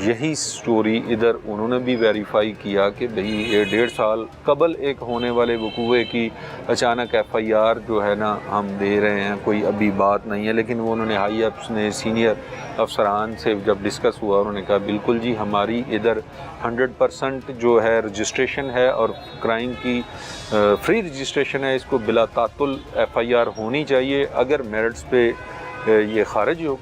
یہی سٹوری ادھر انہوں نے بھی ویریفائی کیا کہ بھئی یہ 1.5 سال قبل ایک ہونے والے وقوعے کی اچانک ایف آئی آر جو ہے نا ہم دے رہے ہیں، کوئی ابھی بات نہیں ہے، لیکن وہ انہوں نے ہائی اپس نے سینئر افسران سے جب ڈسکس ہوا انہوں نے کہا بالکل جی ہماری ادھر 100% جو ہے رجسٹریشن ہے اور کرائم کی فری رجسٹریشن ہے، اس کو بلا تعطل ایف آئی آر ہونی چاہیے، اگر میرٹس پہ یہ خارج ہو،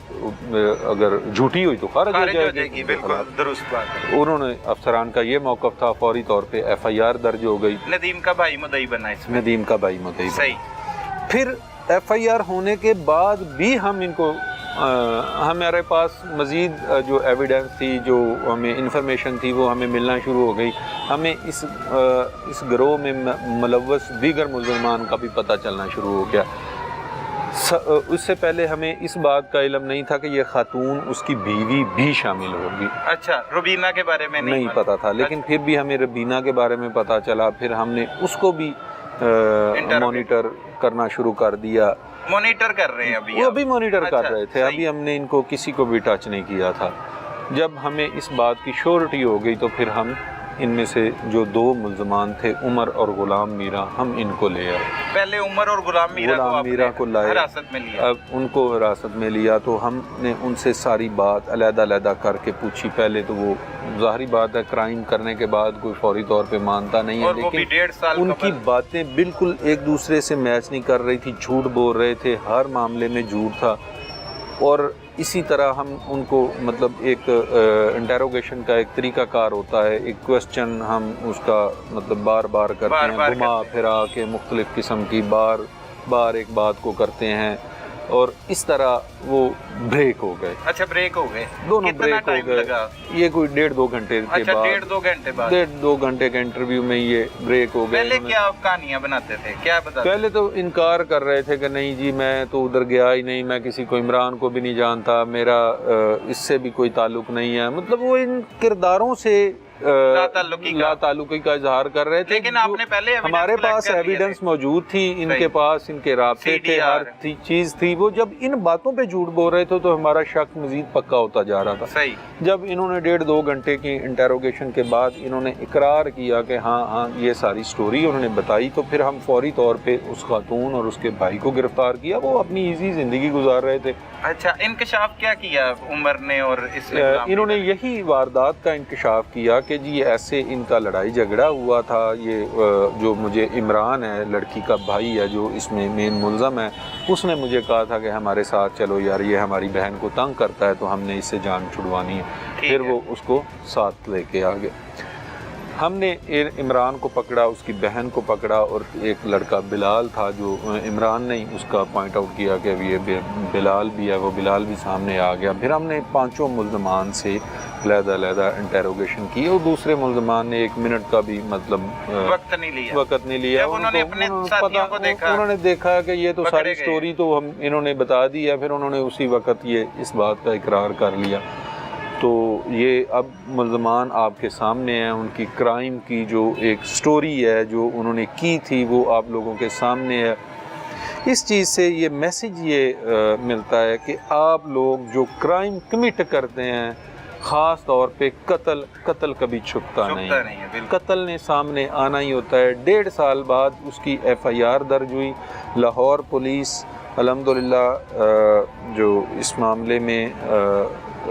اگر جھوٹی ہوئی تو خارج ہو جائے گی۔ بالکل درست بات ہے۔ انہوں نے افسران کا یہ موقف تھا، فوری طور پہ ایف آئی آر درج ہو گئی، ندیم کا بھائی مدعی بنا اس میں، ندیم کا بھائی مدعی بنا۔ صحیح۔ پھر ایف آئی آر ہونے کے بعد بھی ہم ان کو ہمارے پاس مزید جو ایویڈنس تھی، جو ہمیں انفارمیشن تھی، وہ ہمیں ملنا شروع ہو گئی۔ ہمیں اس گروہ میں ملوث دیگر ملزمان کا بھی پتہ چلنا شروع ہو گیا۔ اس سے پہلے ہمیں اس بات کا علم نہیں تھا کہ یہ خاتون اس کی بیوی بھی شامل ہوگی۔ اچھا، روبینہ کے بارے میں نہیں پتا تھا، لیکن پھر بھی ہمیں ربینہ کے بارے میں پتا چلا، پھر ہم نے اس کو بھی مانیٹر کرنا شروع کر دیا۔ مانیٹر کر رہے ہیں ابھی؟ وہ بھی مانیٹر کر رہے تھے، ابھی ہم نے ان کو کسی کو بھی ٹچ نہیں کیا تھا۔ جب ہمیں اس بات کی شیورٹی ہو گئی تو پھر ہم ان میں سے جو 2 ملزمان تھے، عمر اور غلام میرا، ہم ان کو لے آئے۔ پہلے عمر اور غلام میرا کو لائے، حراست میں لیا۔ اب ان کو حراست میں لیا تو ہم نے ان سے ساری بات علیحدہ علیحدہ کر کے پوچھی۔ پہلے تو وہ ظاہری بات ہے کرائم کرنے کے بعد کوئی فوری طور پہ مانتا نہیں ہے، لیکن ان کی باتیں بالکل ایک دوسرے سے میچ نہیں کر رہی تھی، جھوٹ بول رہے تھے، ہر معاملے میں جھوٹ تھا۔ اور اسی طرح ہم ان کو مطلب ایک انٹیروگیشن کا ایک طریقہ کار ہوتا ہے، ایک کوسچن ہم اس کا مطلب بار بار کرتے ہیں، گھما پھرا کے مختلف قسم کی بار ایک بات کو کرتے ہیں، اور اس طرح وہ بریک ہو گئے۔ اچھا، بریک ہو گئے، دونوں بریک ہو گئے۔ یہ کوئی 1.5-2 گھنٹے کے بعد، 1.5-2 گھنٹے کے انٹرویو میں یہ بریک ہو گئے۔ پہلے کیا کہانیاں بناتے تھے، کیا بتاتے؟ پہلے تو انکار کر رہے تھے کہ نہیں جی میں تو ادھر گیا ہی نہیں، میں کسی کو عمران کو بھی نہیں جانتا، میرا اس سے بھی کوئی تعلق نہیں ہے، مطلب وہ ان کرداروں سے لا تعلقی کا اظہار کر رہے تھے۔ لیکن آپ نے پہلے ہمارے پاس ایویڈنس موجود تھی، ان کے پاس ان کے رابطے تھے، ہر چیز تھی۔ وہ جب ان باتوں پہ جھوٹ بول رہے تھے تو ہمارا شک مزید پکا ہوتا جا رہا تھا۔ جب انہوں نے 1.5-2 گھنٹے کی انٹیروگیشن کے بعد انہوں نے اقرار کیا کہ ہاں یہ ساری سٹوری انہوں نے بتائی، تو پھر ہم فوری طور پہ اس خاتون اور اس کے بھائی کو گرفتار کیا۔ وہ اپنی ایزی زندگی گزار رہے تھے۔ اچھا، انکشاف کیا کیا عمر نے اور اس انہوں نے یہی واردات کا انکشاف کیا کہ جی ایسے ان کا لڑائی جھگڑا ہوا تھا، یہ جو مجھے عمران ہے لڑکی کا بھائی ہے جو اس میں مین ملزم ہے، اس نے مجھے کہا تھا کہ ہمارے ساتھ چلو یار، یہ ہماری بہن کو تنگ کرتا ہے تو ہم نے اس سے جان چھڑوانی ہے۔ پھر وہ اس کو ساتھ لے کے آگے، ہم نے عمران کو پکڑا، اس کی بہن کو پکڑا، اور ایک لڑکا بلال تھا جو عمران نے اس کا پوائنٹ آؤٹ کیا کہ یہ بلال بھی ہے، وہ بلال بھی سامنے آ گیا۔ پھر ہم نے 5 ملزمان سے علیحدہ انٹیروگیشن کی، اور دوسرے ملزمان نے 1 منٹ کا بھی مطلب وقت نہیں لیا۔ انہوں نے دیکھا کہ یہ تو ساری سٹوری تو انہوں نے بتا دی ہے، پھر انہوں نے اسی وقت یہ اس بات کا اقرار کر لیا۔ تو یہ اب ملزمان آپ کے سامنے ہیں، ان کی کرائم کی جو ایک سٹوری ہے جو انہوں نے کی تھی وہ آپ لوگوں کے سامنے ہے۔ اس چیز سے یہ میسج یہ ملتا ہے کہ آپ لوگ جو کرائم کمٹ کرتے ہیں، خاص طور پہ قتل کبھی چھپتا نہیں ہے، قتل نے سامنے آنا ہی ہوتا ہے۔ 1.5 سال بعد اس کی ایف آئی آر درج ہوئی۔ لاہور پولیس الحمدللہ جو اس معاملے میں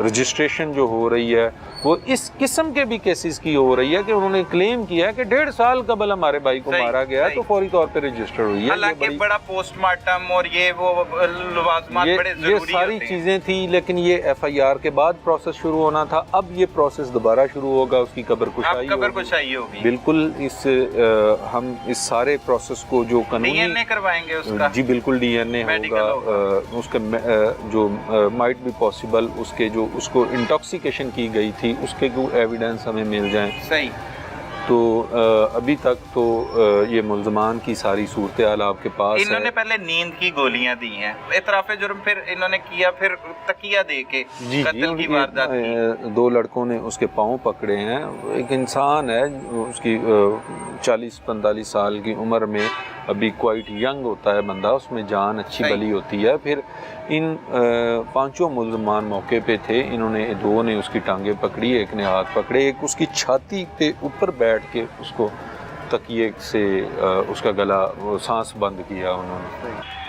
رجسٹریشن جو ہو رہی ہے وہ اس قسم کے بھی کیسز کی ہو رہی ہے کہ انہوں نے کلیم کیا ہے کہ 1.5 سال قبل ہمارے بھائی کو مارا گیا تو فوری طور پہ رجسٹر ہوئی ہے۔ حالانکہ بڑا پوسٹ مارٹم اور یہ وہ لوازمات بڑے ضروری یہ ساری چیزیں تھیں، لیکن یہ ایف آئی آر کے بعد پروسیس شروع ہونا تھا۔ اب یہ پروسیس دوبارہ شروع ہوگا، اس کی قبر کشائی ہوگی۔ بالکل، ہم اس سارے پروسیس کو جو قانونی ڈی این اے کروائیں گے اس کا، جی بالکل ڈی این اے ہوگا، اس کا جو مائٹ بھی پاسبل اس کے جو اس کو انٹاکسیکیشن کی گئی تھی اس کے جو ایویڈنس ہمیں مل جائیں۔ صحیح۔ تو ابھی تک تو یہ ملزمان کی ساری صورتحال آپ کے پاس ہے۔ انہوں نے پہلے نیند کی گولیاں دی ہیں، اعتراف جرم پھر انہوں نے کیا، پھر تکیہ دے کے قتل کی واردات کی۔ 2 لڑکوں نے اس کے پاؤں پکڑے ہیں۔ ایک انسان ہے اس کی 40-45 سال کی عمر میں ابھی کوائٹ ینگ ہوتا ہے بندہ، اس میں جان اچھی صحیح۔ بلی ہوتی ہے. پھر ان پانچوں ملزمان موقع پہ تھے، انہوں نے دو نے اس کی ٹانگیں پکڑی، ایک نے ہاتھ پکڑے، ایک اس کی چھاتی پہ اوپر بیٹھ کے اس کو تکیے سے اس کا گلا سانس بند کیا انہوں نے.